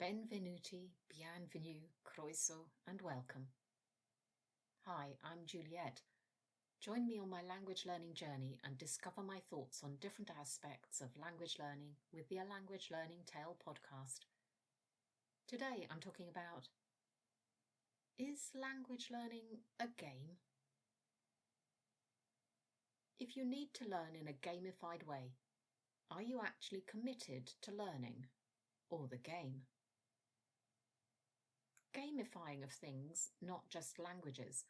Benvenuti, bienvenue, croeso, and welcome. Hi, I'm Juliet. Join me on my language learning journey and discover my thoughts on different aspects of language learning with the A Language Learning Tale podcast. Today I'm talking about, is language learning a game? If you need to learn in a gamified way, are you actually committed to learning or the game? Gamifying of things, not just languages,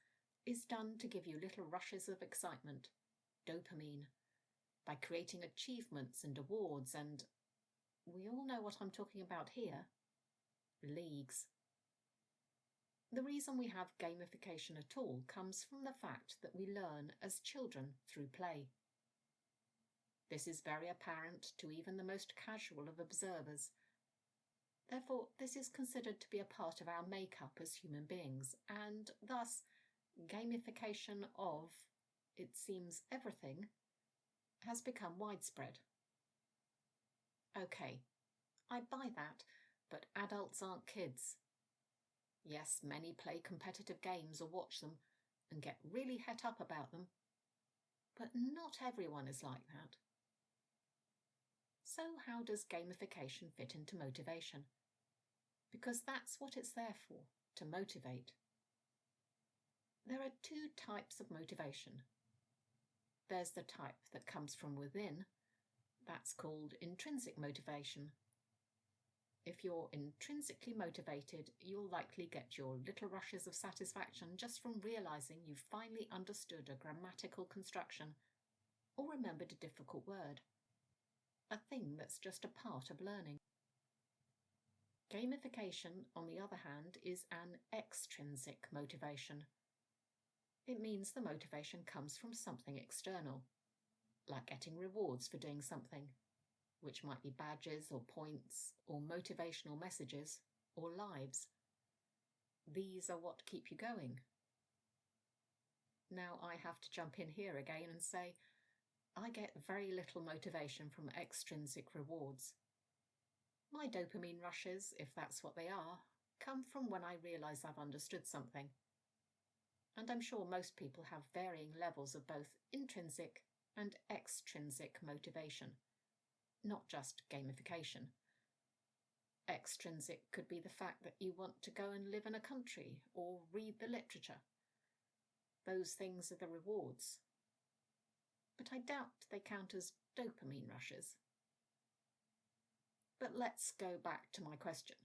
is done to give you little rushes of excitement, dopamine, by creating achievements and awards and, we all know what I'm talking about here, leagues. The reason we have gamification at all comes from the fact that we learn as children through play. This is very apparent to even the most casual of observers. Therefore, this is considered to be a part of our makeup as human beings, and thus, gamification of, it seems, everything has become widespread. Okay, I buy that, but adults aren't kids. Yes, many play competitive games or watch them and get really het up about them, but not everyone is like that. So how does gamification fit into motivation? Because that's what it's there for, to motivate. There are two types of motivation. There's the type that comes from within. That's called intrinsic motivation. If you're intrinsically motivated, you'll likely get your little rushes of satisfaction just from realizing you've finally understood a grammatical construction or remembered a difficult word, a thing that's just a part of learning. Gamification, on the other hand, is an extrinsic motivation. It means the motivation comes from something external, like getting rewards for doing something, which might be badges or points or motivational messages or lives. These are what keep you going. Now I have to jump in here again and say, I get very little motivation from extrinsic rewards. My dopamine rushes, if that's what they are, come from when I realise I've understood something. And I'm sure most people have varying levels of both intrinsic and extrinsic motivation, not just gamification. Extrinsic could be the fact that you want to go and live in a country or read the literature. Those things are the rewards. But I doubt they count as dopamine rushes. But let's go back to my question.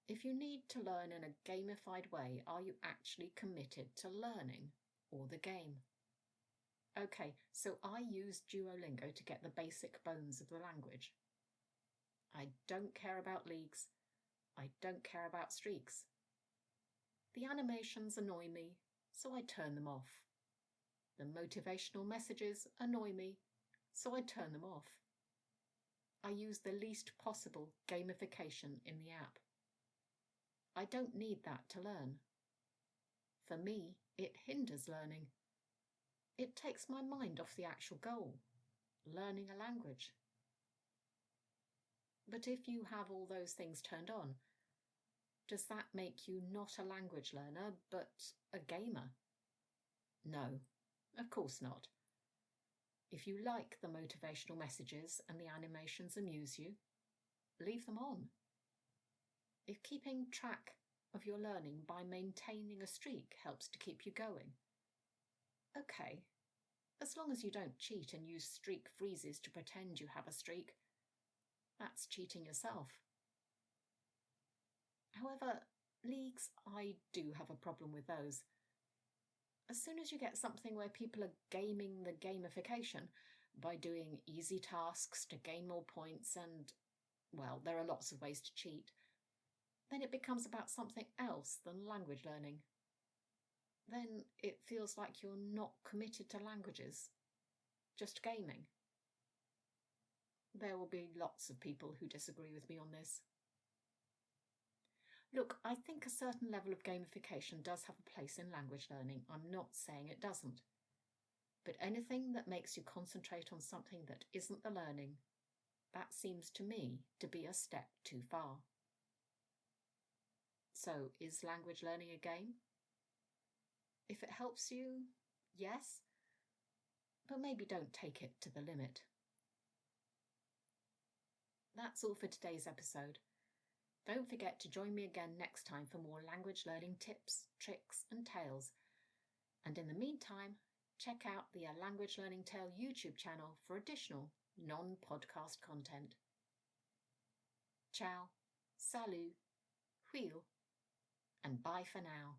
If you need to learn in a gamified way, are you actually committed to learning or the game? Okay, so I use Duolingo to get the basic bones of the language. I don't care about leagues. I don't care about streaks. The animations annoy me, so I turn them off. The motivational messages annoy me, so I turn them off. I use the least possible gamification in the app. I don't need that to learn. For me, it hinders learning. It takes my mind off the actual goal, learning a language. But if you have all those things turned on, does that make you not a language learner, but a gamer? No, of course not. If you like the motivational messages and the animations amuse you, leave them on. If keeping track of your learning by maintaining a streak helps to keep you going, okay, as long as you don't cheat and use streak freezes to pretend you have a streak, that's cheating yourself. However, leagues, I do have a problem with those. As soon as you get something where people are gaming the gamification by doing easy tasks to gain more points and, well, there are lots of ways to cheat, then it becomes about something else than language learning. Then it feels like you're not committed to languages, just gaming. There will be lots of people who disagree with me on this. Look, I think a certain level of gamification does have a place in language learning. I'm not saying it doesn't. But anything that makes you concentrate on something that isn't the learning, that seems to me to be a step too far. So, is language learning a game? If it helps you, yes, but maybe don't take it to the limit. That's all for today's episode. Don't forget to join me again next time for more language learning tips, tricks and tales. And in the meantime, check out the A Language Learning Tale YouTube channel for additional non-podcast content. Ciao, salut, huil, and bye for now.